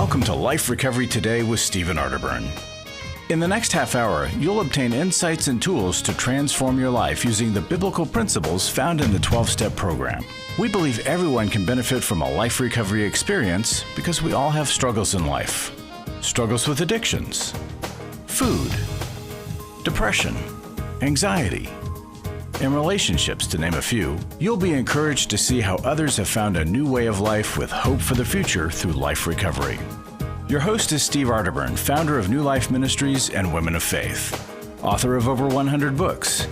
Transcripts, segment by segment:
Welcome to Life Recovery Today with Stephen Arterburn. In the next half hour, you'll obtain insights and tools to transform your life using the biblical principles found in the 12-step program. We believe everyone can benefit from a life recovery experience because we all have struggles in life. Struggles with addictions, food, depression, anxiety, and relationships, to name a few. You'll be encouraged to see how others have found a new way of life with hope for the future through life recovery. Your host is Steve Arterburn, founder of New Life Ministries and Women of Faith, author of over 100 books,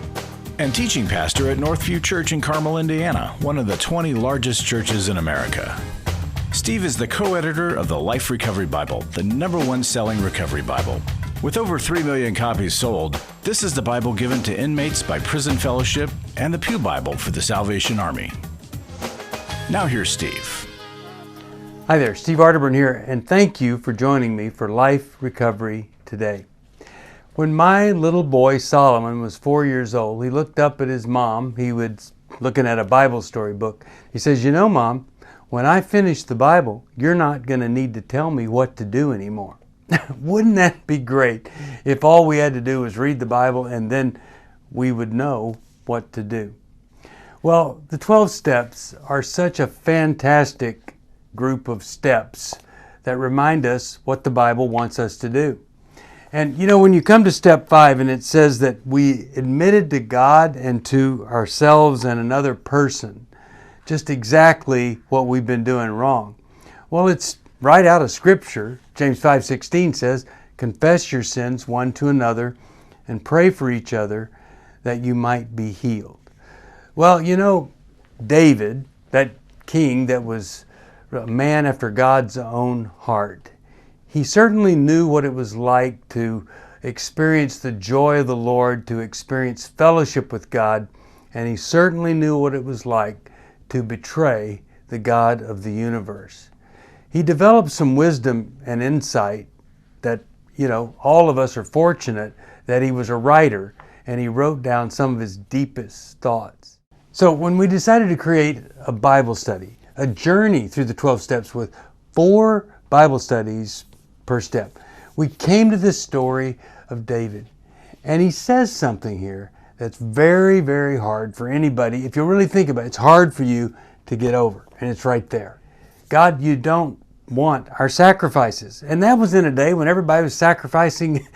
and teaching pastor at Northview Church in Carmel, Indiana, one of the 20 largest churches in America. Steve is the co-editor of the Life Recovery Bible, the #1 selling recovery Bible. With over 3 million copies sold, this is the Bible given to inmates by Prison Fellowship and the Pew Bible for the Salvation Army. Now here's Steve. Hi there, Steve Arterburn here, and thank you for joining me for Life Recovery Today. When my little boy Solomon was 4 years old, he looked up at his mom. He was looking at a Bible story book. He says, "You know, Mom, when I finish the Bible, you're not going to need to tell me what to do anymore." Wouldn't that be great if all we had to do was read the Bible and then we would know what to do? Well, the 12 steps are such a fantastic group of steps that remind us what the Bible wants us to do. And you know, when you come to step 5 and it says that we admitted to God and to ourselves and another person just exactly what we've been doing wrong. Well, it's right out of Scripture. James 5:16 says, "Confess your sins one to another and pray for each other that you might be healed." Well, you know, David, that king that was a man after God's own heart, he certainly knew what it was like to experience the joy of the Lord, to experience fellowship with God, and he certainly knew what it was like to betray the God of the universe. He developed some wisdom and insight that, you know, all of us are fortunate that he was a writer and he wrote down some of his deepest thoughts. So when we decided to create a Bible study, a journey through the 12 steps with 4 Bible studies per step, we came to this story of David. And he says something here that's very, very hard for anybody. If you really think about it, it's hard for you to get over. And it's right there. God, you don't want our sacrifices. And that was in a day when everybody was sacrificing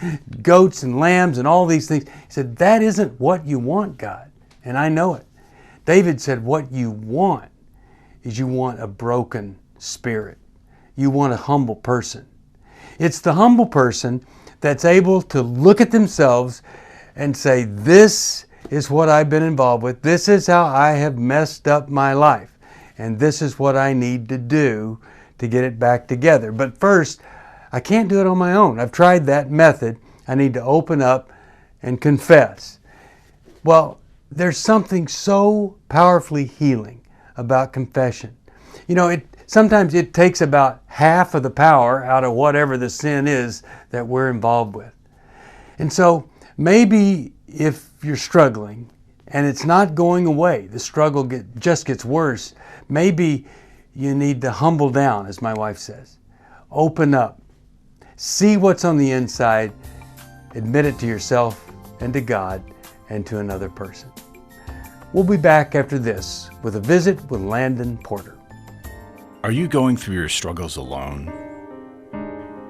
goats and lambs and all these things. He said, that isn't what you want, God. And I know it. David said, what you want is you want a broken spirit. You want a humble person. It's the humble person that's able to look at themselves and say, this is what I've been involved with. This is how I have messed up my life. And this is what I need to do to get it back together. But first, I can't do it on my own. I've tried that method. I need to open up and confess. Well, there's something so powerfully healing about confession. You know, sometimes it takes about half of the power out of whatever the sin is that we're involved with. And so maybe if you're struggling and it's not going away, the struggle just gets worse, maybe you need to humble down, as my wife says. Open up. See what's on the inside. Admit it to yourself and to God and to another person. We'll be back after this with a visit with Landon Porter. Are you going through your struggles alone?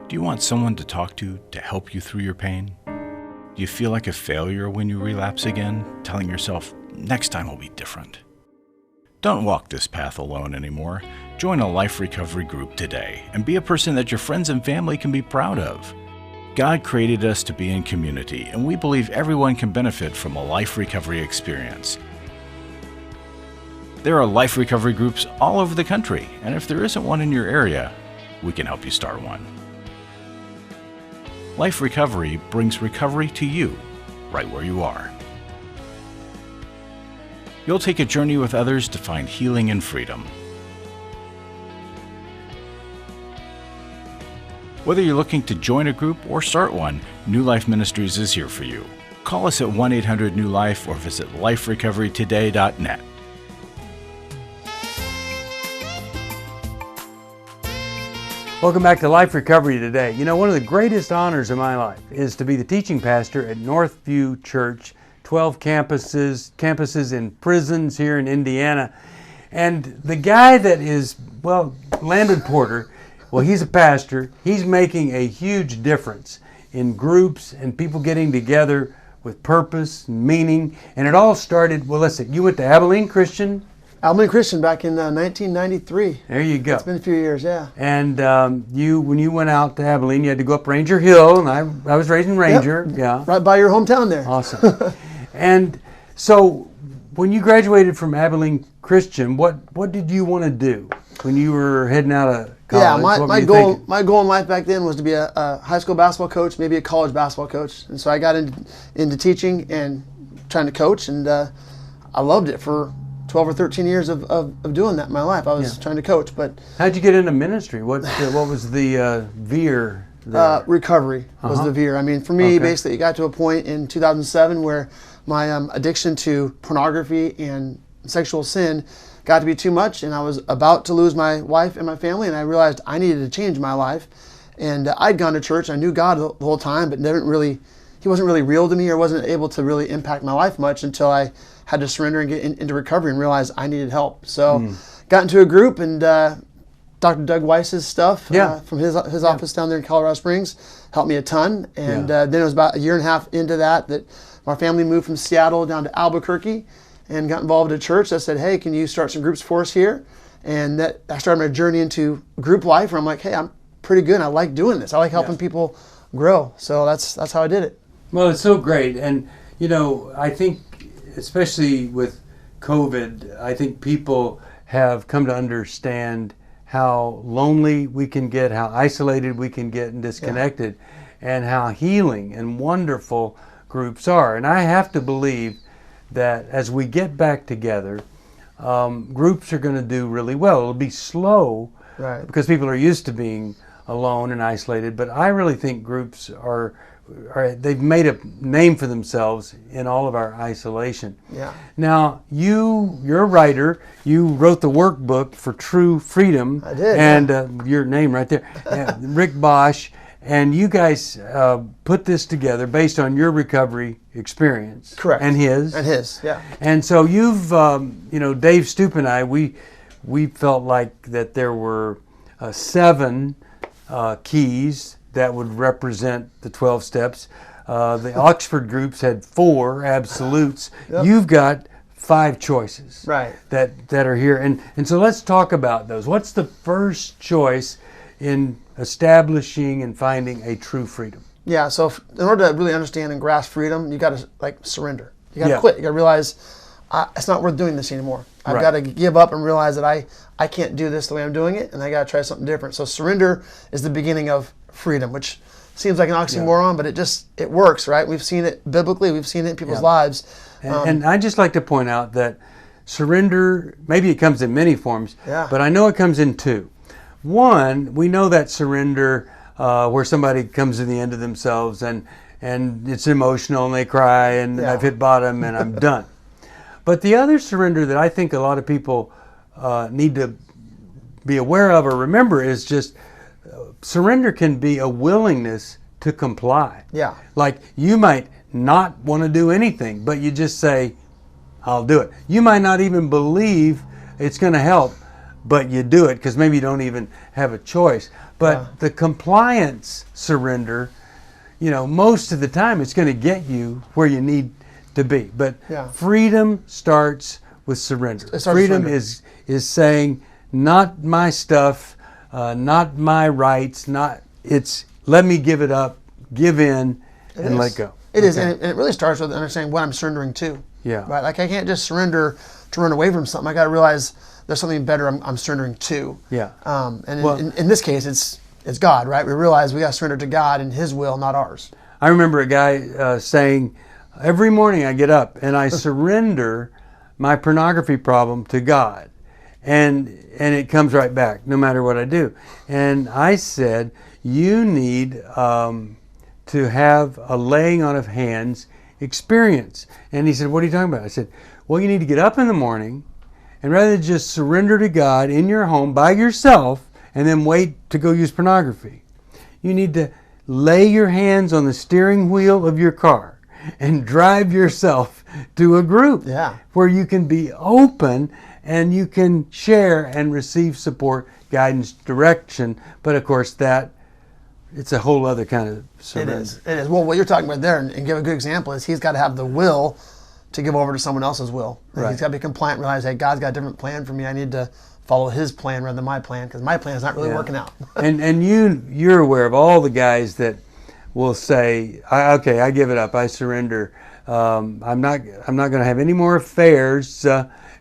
Do you want someone to talk to help you through your pain? Do you feel like a failure when you relapse again, telling yourself, next time will be different? Don't walk this path alone anymore. Join a life recovery group today and be a person that your friends and family can be proud of. God created us to be in community, and we believe everyone can benefit from a life recovery experience. There are life recovery groups all over the country, and if there isn't one in your area, we can help you start one. Life Recovery brings recovery to you, right where you are. You'll take a journey with others to find healing and freedom. Whether you're looking to join a group or start one, New Life Ministries is here for you. Call us at 1-800-NEW-LIFE or visit liferecoverytoday.net. Welcome back to Life Recovery Today. You know, one of the greatest honors in my life is to be the teaching pastor at Northview Church, 12 campuses in prisons here in Indiana. And the guy that is, Landon Porter, he's a pastor. He's making a huge difference in groups and people getting together with purpose and meaning. And it all started, you went to Abilene Christian. Abilene Christian back in 1993. There you go. It's been a few years, yeah. And when you went out to Abilene, you had to go up Ranger Hill, and I was raised in Ranger. Yep. Yeah. Right by your hometown there. Awesome. And so when you graduated from Abilene Christian, what did you want to do when you were heading out of college? Yeah, my goal in life back then was to be a high school basketball coach, maybe a college basketball coach. And so I got into teaching and trying to coach, and I loved it for 12 or 13 years of doing that in my life. I was trying to coach. But how'd you get into ministry? What was the veer there? Recovery was the veer. I mean, for me, basically, it got to a point in 2007 where my addiction to pornography and sexual sin got to be too much, and I was about to lose my wife and my family, and I realized I needed to change my life. And I'd gone to church. I knew God the whole time, but he wasn't really real to me, or wasn't able to really impact my life much until I had to surrender and get into recovery and realize I needed help. So got into a group, and Dr. Doug Weiss's stuff from his office down there in Colorado Springs helped me a ton. And then it was about a year and a half into that my family moved from Seattle down to Albuquerque and got involved in a church that said, hey, can you start some groups for us here? And I started my journey into group life, where I'm like, hey, I'm pretty good. I like doing this. I like helping people grow. So that's how I did it. Well, it's so great. And, I think, especially with COVID, I think people have come to understand how lonely we can get, how isolated we can get and disconnected, and how healing and wonderful groups are. And I have to believe that as we get back together, groups are going to do really well. It'll be slow because people are used to being alone and isolated, but I really think groups they've made a name for themselves in all of our isolation. Yeah. Now, you're a writer. You wrote the workbook for True Freedom. I did. And your name right there, Rick Bosch. And you guys put this together based on your recovery experience. Correct. And his. Yeah. And so you've, Dave Stoop and I, we felt like that there were 7 keys that would represent the 12 steps. The Oxford groups had 4 absolutes. Yep. You've got 5 choices that are here. And so let's talk about those. What's the first choice in establishing and finding a true freedom? Yeah, so in order to really understand and grasp freedom, you got to surrender. You got to quit. You got to realize it's not worth doing this anymore. I've got to give up and realize that I can't do this the way I'm doing it, and I got to try something different. So surrender is the beginning of freedom, which seems like an oxymoron, but it works, right? We've seen it biblically. We've seen it in people's lives. And I'd just like to point out that surrender, maybe it comes in many forms, but I know it comes in 2. One, we know that surrender where somebody comes to the end of themselves and it's emotional and they cry and I've hit bottom and I'm done. But the other surrender that I think a lot of people need to be aware of or remember is just surrender can be a willingness to comply. Yeah. Like you might not want to do anything, but you just say, I'll do it. You might not even believe it's going to help, but you do it because maybe you don't even have a choice. But the compliance surrender, most of the time it's going to get you where you need to be. But freedom starts with surrender. Freedom is saying, not my stuff, not my rights, let me give it up, give in, and let go. It is, and it really starts with understanding what I'm surrendering to. Yeah. Right. Like I can't just surrender to run away from something. I got to realize there's something better I'm surrendering to. Yeah. In this case, it's God, right? We realize we got to surrender to God and His will, not ours. I remember a guy saying, every morning I get up and I surrender my pornography problem to God, and it comes right back no matter what I do. And I said, you need to have a laying on of hands experience. And he said, what are you talking about? I said, well, you need to get up in the morning and rather than just surrender to God in your home by yourself and then wait to go use pornography. You need to lay your hands on the steering wheel of your car and drive yourself to a group where you can be open and you can share and receive support, guidance, direction. But of course, it's a whole other kind of surrender. It is. Well, what you're talking about there, and give a good example, is he's got to have the will to give over to someone else's will. Right. He's got to be compliant, realize, hey, God's got a different plan for me. I need to follow his plan rather than my plan, because my plan is not really working out. and you're aware of all the guys that will say, okay, I give it up, I surrender. I'm not going to have any more affairs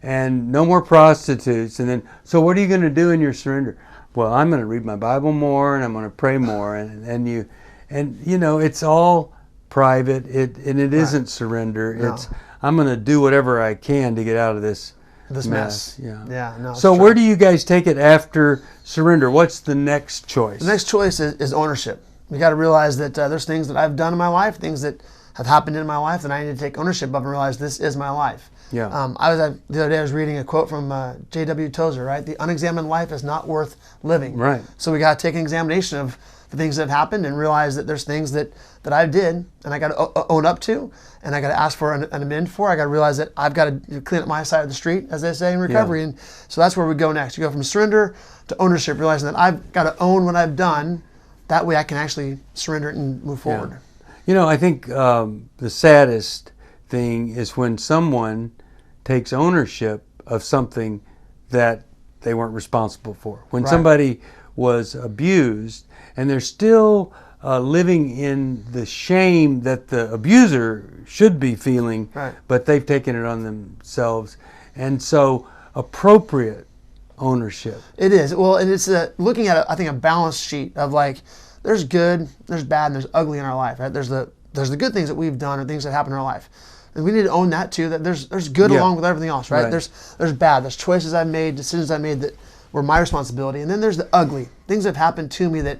and no more prostitutes. And then, so what are you going to do in your surrender? Well, I'm going to read my Bible more and I'm going to pray more. And you know, it's all private. It isn't surrender. No. It's I'm going to do whatever I can to get out of this mess. Yeah. No, so where do you guys take it after surrender? What's the next choice? The next choice is ownership. We got to realize that there's things that I've done in my life, things that have happened in my life that I need to take ownership of and realize this is my life. Yeah. The other day I was reading a quote from J.W. Tozer, right? The unexamined life is not worth living. Right. So we got to take an examination of the things that have happened and realize that there's things that I did and I got to own up to and I got to ask for an amend for. I got to realize that I've got to clean up my side of the street, as they say in recovery. Yeah. And so that's where we go next. You go from surrender to ownership, realizing that I've got to own what I've done. That way I can actually surrender it and move forward. Yeah. You know, I think the saddest thing is when someone takes ownership of something that they weren't responsible for. When somebody was abused and they're still living in the shame that the abuser should be feeling, but they've taken it on themselves. And so appropriate ownership. It is. Well, and it's looking at, I think, a balance sheet of like, there's good, there's bad, and there's ugly in our life. Right? There's the good things that we've done or things that happen in our life. And we need to own that too, that there's good along with everything else, right? There's bad, there's choices I've made, decisions I made that were my responsibility. And then there's the ugly, things that have happened to me that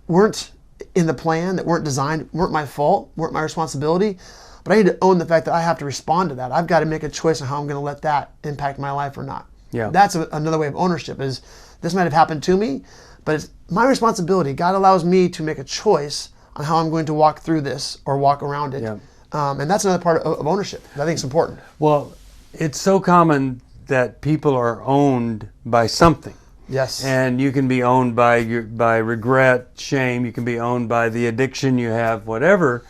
weren't in the plan, that weren't designed, weren't my fault, weren't my responsibility. But I need to own the fact that I have to respond to that. I've got to make a choice on how I'm going to let that impact my life or not. Yeah. That's another way of ownership, is this might have happened to me, but it's my responsibility. God allows me to make a choice on how I'm going to walk through this or walk around it. Yeah. And that's another part of ownership that I think is important. Well, it's so common that people are owned by something. Yes. And you can be owned by regret, shame. You can be owned by the addiction you have, whatever.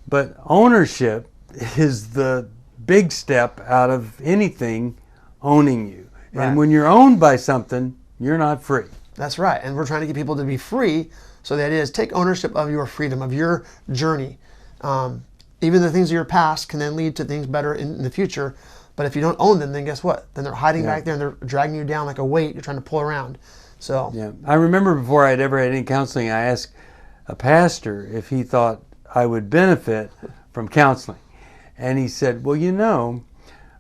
But ownership is the big step out of anything owning you. And when you're owned by something, you're not free. That's right. And we're trying to get people to be free. So the idea is take ownership of your freedom, of your journey. Even the things of your past can then lead to things better in the future. But if you don't own them, then guess what? Then they're hiding back there and they're dragging you down like a weight you're trying to pull around. So yeah, I remember before I'd ever had any counseling, I asked a pastor if he thought I would benefit from counseling. And he said, well, you know,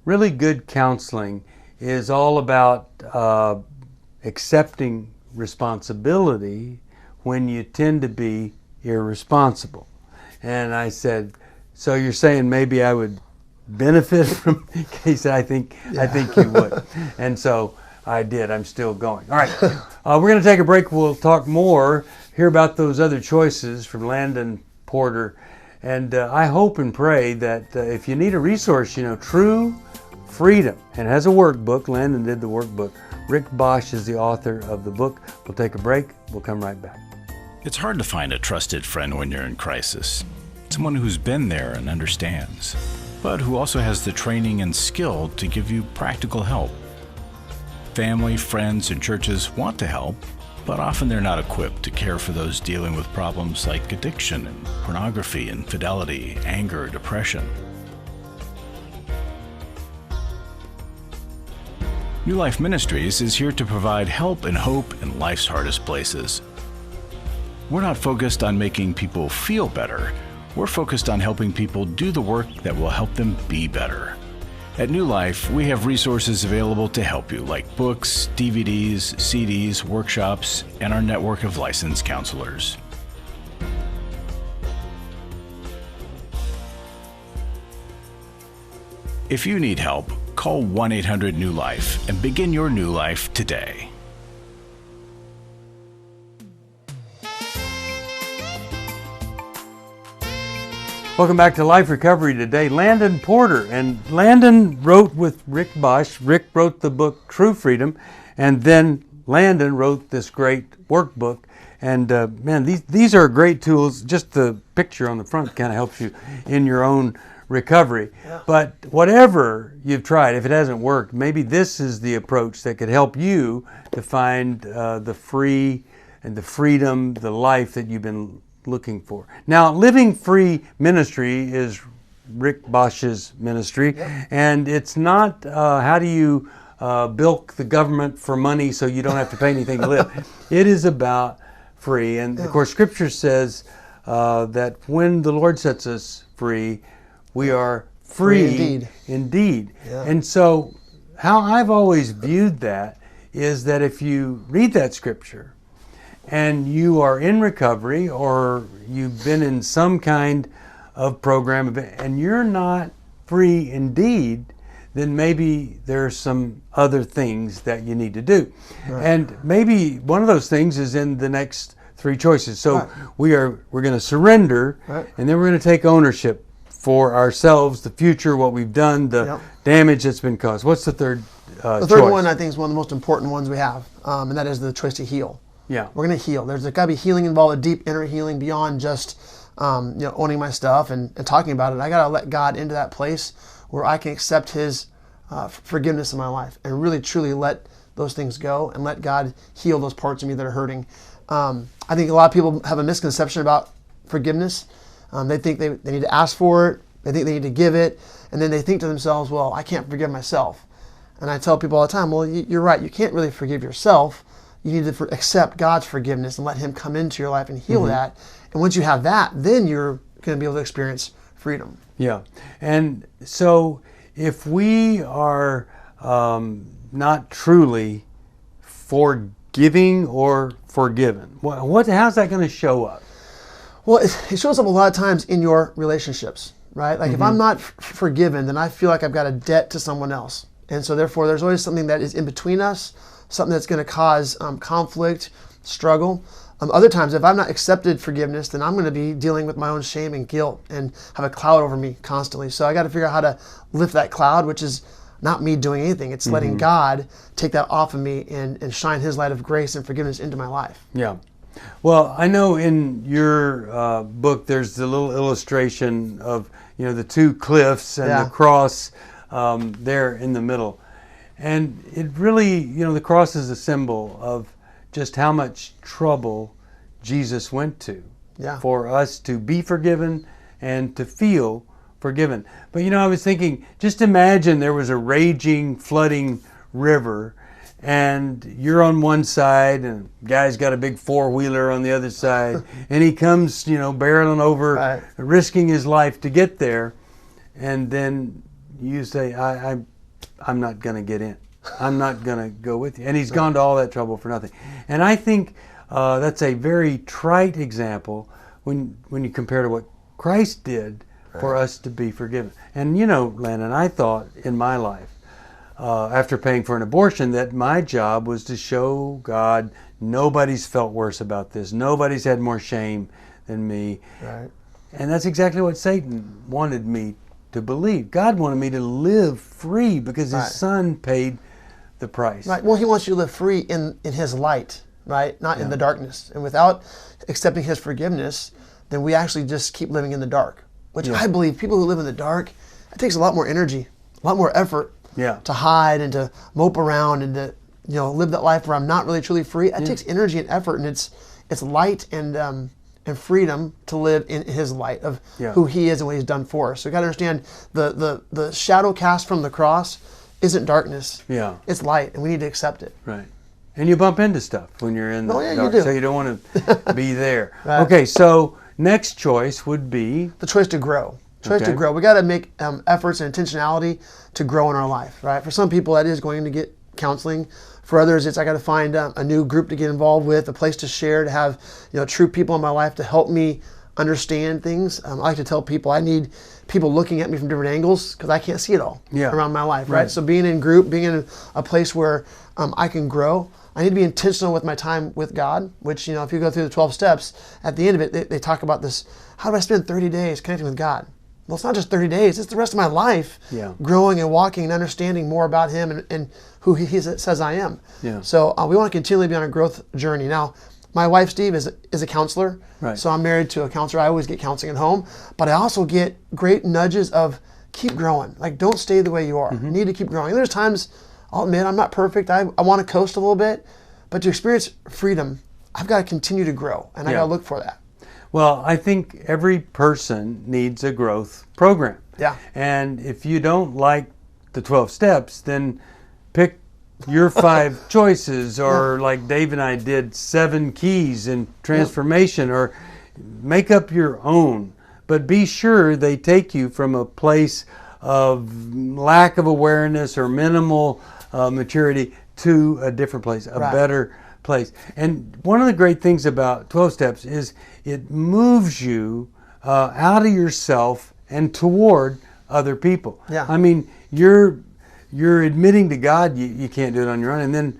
really good counseling is all about accepting responsibility when you tend to be irresponsible. And I said, so you're saying maybe I would benefit from? He said, I think you would. And so I did. I'm still going. All right. We're going to take a break. We'll talk more, hear about those other choices from Landon Porter. And I hope and pray that if you need a resource, you know, True Freedom, and it has a workbook. Landon did the workbook. Rick Bosch is the author of the book. We'll take a break. We'll come right back. It's hard to find a trusted friend when you're in crisis. Someone who's been there and understands, but who also has the training and skill to give you practical help. Family, friends, and churches want to help, but often they're not equipped to care for those dealing with problems like addiction and pornography, infidelity, anger, depression. New Life Ministries is here to provide help and hope in life's hardest places. We're not focused on making people feel better. We're focused on helping people do the work that will help them be better. At New Life, we have resources available to help you, like books, DVDs, CDs, workshops, and our network of licensed counselors. If you need help, call 1-800-NEW-LIFE and begin your new life today. Welcome back to Life Recovery today. Landon Porter. And Landon wrote with Rick Bosch. Rick wrote the book True Freedom. And then Landon wrote this great workbook. And man, these are great tools. Just the picture on the front kind of helps you in your own recovery. Yeah. But whatever you've tried, if it hasn't worked, maybe this is the approach that could help you to find the free and the freedom, the life that you've been looking for. Now, Living Free Ministry is Rick Bosch's ministry, and it's not how do you bilk the government for money so you don't have to pay anything to live. It is about free, and of course Scripture says that when the Lord sets us free, we are free indeed. Yeah. And so how I've always viewed that is that if you read that Scripture and you are in recovery or you've been in some kind of program and you're not free indeed, then maybe there's some other things that you need to do. Right. And maybe one of those things is in the next three choices. So we're going to surrender, and then we're going to take ownership for ourselves, the future, what we've done, the damage that's been caused. What's the third choice? The third one, I think, is one of the most important ones we have, and that is the choice to heal. Yeah, we're going to heal. There's got to be healing involved, a deep inner healing beyond just owning my stuff and talking about it. I got to let God into that place where I can accept His forgiveness in my life and really truly let those things go and let God heal those parts of me that are hurting. I think a lot of people have a misconception about forgiveness. They think they need to ask for it. They think they need to give it, and then they think to themselves, "Well, I can't forgive myself." And I tell people all the time, "Well, you're right. You can't really forgive yourself. You need to accept God's forgiveness and let Him come into your life and heal that. And once you have that, then you're going to be able to experience freedom." Yeah. And so if we are not truly forgiving or forgiven, how's that going to show up? Well, it shows up a lot of times in your relationships, right? Like if I'm not forgiven, then I feel like I've got a debt to someone else. And so therefore there's always something that is in between us, something that's going to cause conflict, struggle. Other times, if I've not accepted forgiveness, then I'm going to be dealing with my own shame and guilt and have a cloud over me constantly. So I got to figure out how to lift that cloud, which is not me doing anything. It's letting God take that off of me and shine His light of grace and forgiveness into my life. Yeah. Well, I know in your book there's the little illustration of the two cliffs and the cross there in the middle. And it really, the cross is a symbol of just how much trouble Jesus went to for us to be forgiven and to feel forgiven. But I was thinking, just imagine there was a raging, flooding river, and you're on one side, and the guy's got a big four-wheeler on the other side, and he comes, barreling over, risking his life to get there, and then you say, I'm not going to get in. I'm not going to go with you. And he's gone to all that trouble for nothing. And I think that's a very trite example when you compare to what Christ did for us to be forgiven. And Landon, I thought in my life, after paying for an abortion, that my job was to show God nobody's felt worse about this. Nobody's had more shame than me. Right. And that's exactly what Satan wanted me to believe. God wanted me to live free because His Son paid the price. Right. Well, He wants you to live free in His light, right? Not in the darkness. And without accepting His forgiveness, then we actually just keep living in the dark. Which I believe people who live in the dark, it takes a lot more energy, a lot more effort to hide and to mope around and to live that life where I'm not really truly free. It takes energy and effort, and it's light and freedom to live in His light of who He is and what He's done for us. So you got to understand the shadow cast from the cross isn't darkness. Yeah, it's light, and we need to accept it. Right. And you bump into stuff when you're in the dark, you do. So you don't want to be there. Right. Okay, so next choice would be the choice to grow. To grow. We got to make efforts and intentionality to grow in our life, right? For some people, that is going to get counseling. For others, it's I got to find a new group to get involved with, a place to share, to have true people in my life to help me understand things. I like to tell people I need people looking at me from different angles because I can't see it all around my life, right? So being in group, being in a place where I can grow, I need to be intentional with my time with God, which, if you go through the 12 steps, at the end of it, they talk about this, how do I spend 30 days connecting with God? Well, it's not just 30 days, it's the rest of my life growing and walking and understanding more about Him and who He says I am. Yeah. So we want to continually be on a growth journey. Now, my wife, Steve, is a counselor. Right. So I'm married to a counselor. I always get counseling at home, but I also get great nudges of keep growing. Like, don't stay the way you are. You need to keep growing. And there's times, I'll admit, I'm not perfect. I want to coast a little bit, but to experience freedom, I've got to continue to grow, and I got to look for that. Well, I think every person needs a growth program. Yeah. And if you don't like the 12 steps, then pick your 5 choices, or like Dave and I did, 7 keys in transformation, or make up your own. But be sure they take you from a place of lack of awareness or minimal maturity to a different place, a better place. And one of the great things about 12 steps is it moves you out of yourself and toward other people. Yeah. I mean, you're admitting to God you can't do it on your own, and then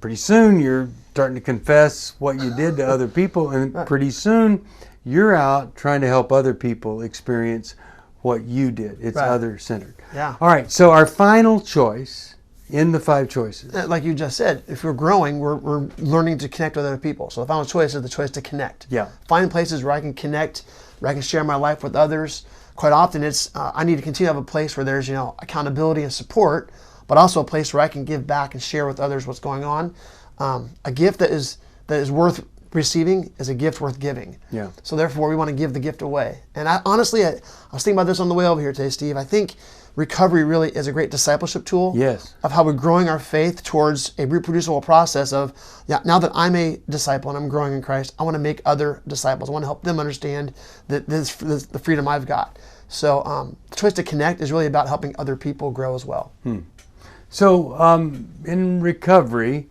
pretty soon you're starting to confess what you did to other people, and pretty soon you're out trying to help other people experience what you did. It's other-centered. Yeah. All right, so our final choice in the 5 choices. Like you just said, if we're growing, we're learning to connect with other people. So the final choice is the choice to connect. Yeah. Find places where I can connect, where I can share my life with others. Quite often it's, I need to continue to have a place where there's, accountability and support, but also a place where I can give back and share with others what's going on. A gift that is worth receiving is a gift worth giving. Yeah. So therefore, we want to give the gift away. And I honestly was thinking about this on the way over here today, Steve. I think recovery really is a great discipleship tool. Yes. Of how we're growing our faith towards a reproducible process of, now that I'm a disciple and I'm growing in Christ, I want to make other disciples. I want to help them understand the freedom I've got. So the choice to connect is really about helping other people grow as well. So in recovery,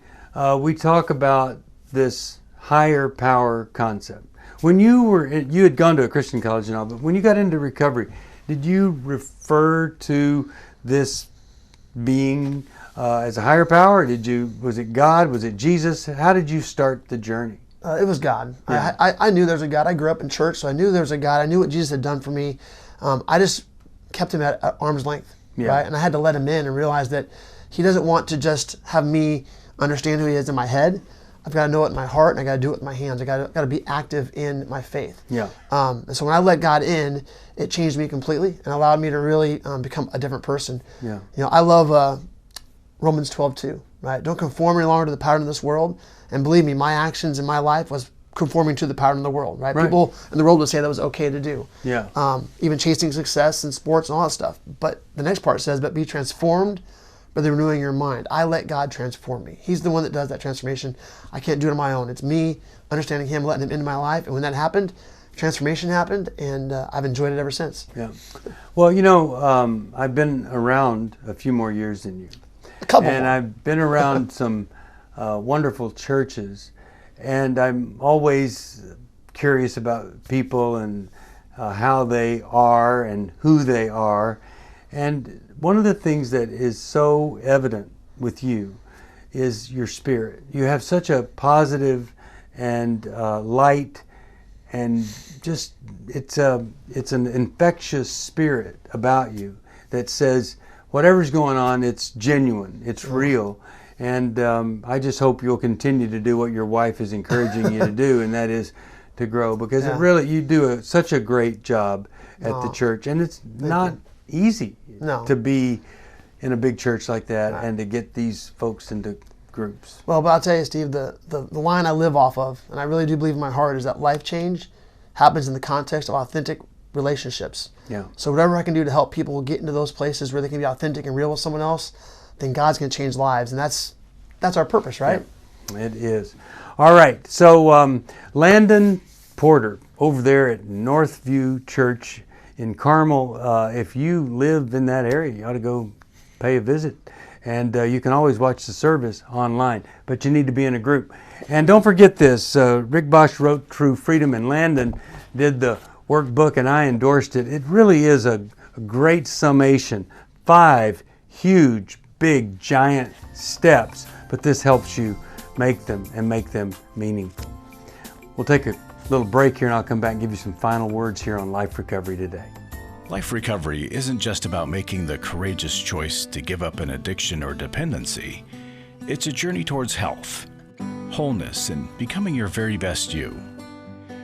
we talk about this higher power concept. When you had gone to a Christian college and all, but when you got into recovery, did you refer to this being as a higher power? Was it God? Was it Jesus? How did you start the journey? It was God. Yeah. I knew there was a God. I grew up in church, so I knew there was a God. I knew what Jesus had done for me. I just kept Him at arm's length, right? And I had to let Him in and realize that He doesn't want to just have me understand who He is in my head. I've got to know it in my heart, and I got to do it with my hands. I got to be active in my faith. Yeah. And so when I let God in, it changed me completely and allowed me to really become a different person. Yeah. I love Romans 12:2, right? Don't conform any longer to the pattern of this world. And believe me, my actions in my life was conforming to the pattern of the world, right? People in the world would say that was okay to do. Yeah. Even chasing success in sports and all that stuff. But the next part says, but be transformed by the renewing your mind. I let God transform me. He's the one that does that transformation. I can't do it on my own. It's me understanding Him, letting Him into my life. And when that happened, transformation happened, and I've enjoyed it ever since. Yeah. Well, I've been around a few more years than you. A couple and more. I've been around some wonderful churches, and I'm always curious about people and how they are and who they are. And one of the things that is so evident with you is your spirit. You have such a positive and light, and just it's an infectious spirit about you that says whatever's going on, it's genuine, it's real. And I just hope you'll continue to do what your wife is encouraging you to do, and that is to grow, because it really, you do such a great job at the church, and it's not easy to be in a big church like that and to get these folks into groups. Well, but I'll tell you, Steve, the line I live off of, and I really do believe in my heart, is that life change happens in the context of authentic relationships. Yeah. So whatever I can do to help people get into those places where they can be authentic and real with someone else, then God's going to change lives, and that's our purpose, right? Yeah, it is. All right, so Landon Porter over there at Northview Church in Carmel, if you live in that area, you ought to go pay a visit. And you can always watch the service online, but you need to be in a group. And don't forget this, Rick Bosch wrote True Freedom, and Landon did the workbook, and I endorsed it. It really is a great summation. 5 huge, big, giant steps, but this helps you make them and make them meaningful. We'll take a little break here and I'll come back and give you some final words here on Life Recovery Today. Life recovery isn't just about making the courageous choice to give up an addiction or dependency. It's a journey towards health, wholeness, and becoming your very best you.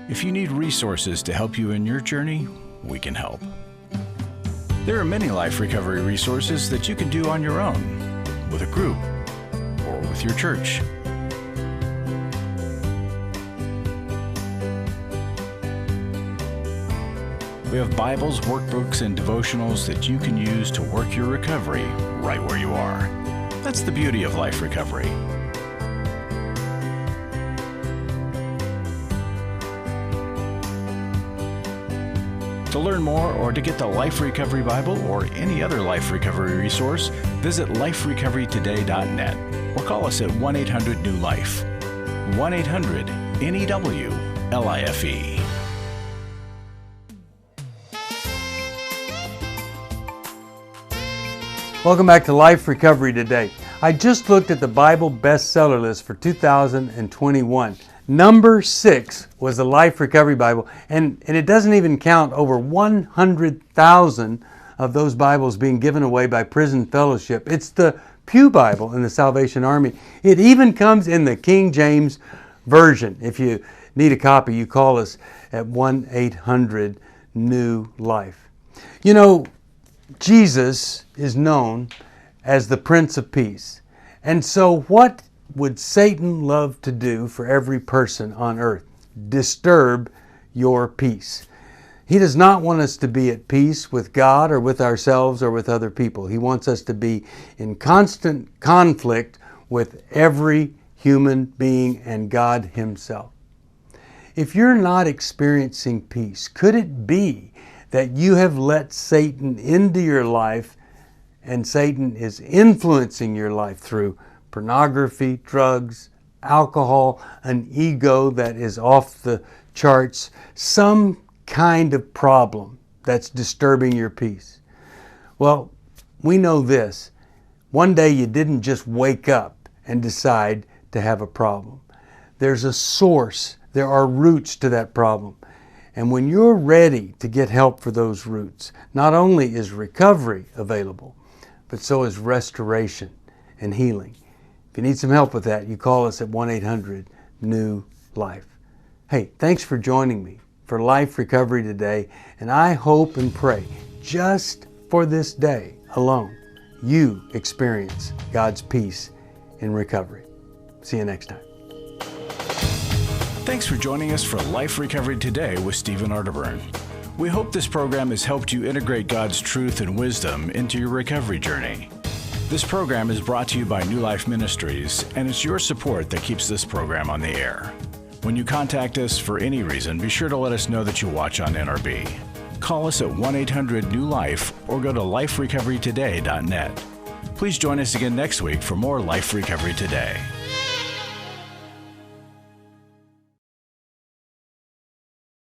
If you need resources to help you in your journey, we can help. There are many life recovery resources that you can do on your own, with a group, or with your church. We have Bibles, workbooks, and devotionals that you can use to work your recovery right where you are. That's the beauty of life recovery. To learn more or to get the Life Recovery Bible or any other life recovery resource, visit liferecoverytoday.net or call us at 1-800-NEW-LIFE. 1-800-NEW-LIFE. Welcome back to Life Recovery Today. I just looked at the Bible bestseller list for 2021. Number 6 was the Life Recovery Bible, and it doesn't even count over 100,000 of those Bibles being given away by Prison Fellowship. It's the Pew Bible in the Salvation Army. It even comes in the King James Version. If you need a copy, you call us at 1-800-NEW-LIFE. You know, Jesus is known as the Prince of Peace. And so what would Satan love to do for every person on earth? Disturb your peace. He does not want us to be at peace with God or with ourselves or with other people. He wants us to be in constant conflict with every human being and God Himself. If you're not experiencing peace, could it be that you have let Satan into your life and Satan is influencing your life through pornography, drugs, alcohol, an ego that is off the charts, some kind of problem that's disturbing your peace? Well, we know this. One day you didn't just wake up and decide to have a problem. There's a source. There are roots to that problem. And when you're ready to get help for those roots, not only is recovery available, but so is restoration and healing. If you need some help with that, you call us at 1-800-NEW-LIFE. Hey, thanks for joining me for Life Recovery Today, and I hope and pray just for this day alone, you experience God's peace in recovery. See you next time. Thanks for joining us for Life Recovery Today with Stephen Arterburn. We hope this program has helped you integrate God's truth and wisdom into your recovery journey. This program is brought to you by New Life Ministries, and it's your support that keeps this program on the air. When you contact us for any reason, be sure to let us know that you watch on NRB. Call us at 1-800-NEW-LIFE or go to liferecoverytoday.net. Please join us again next week for more Life Recovery Today.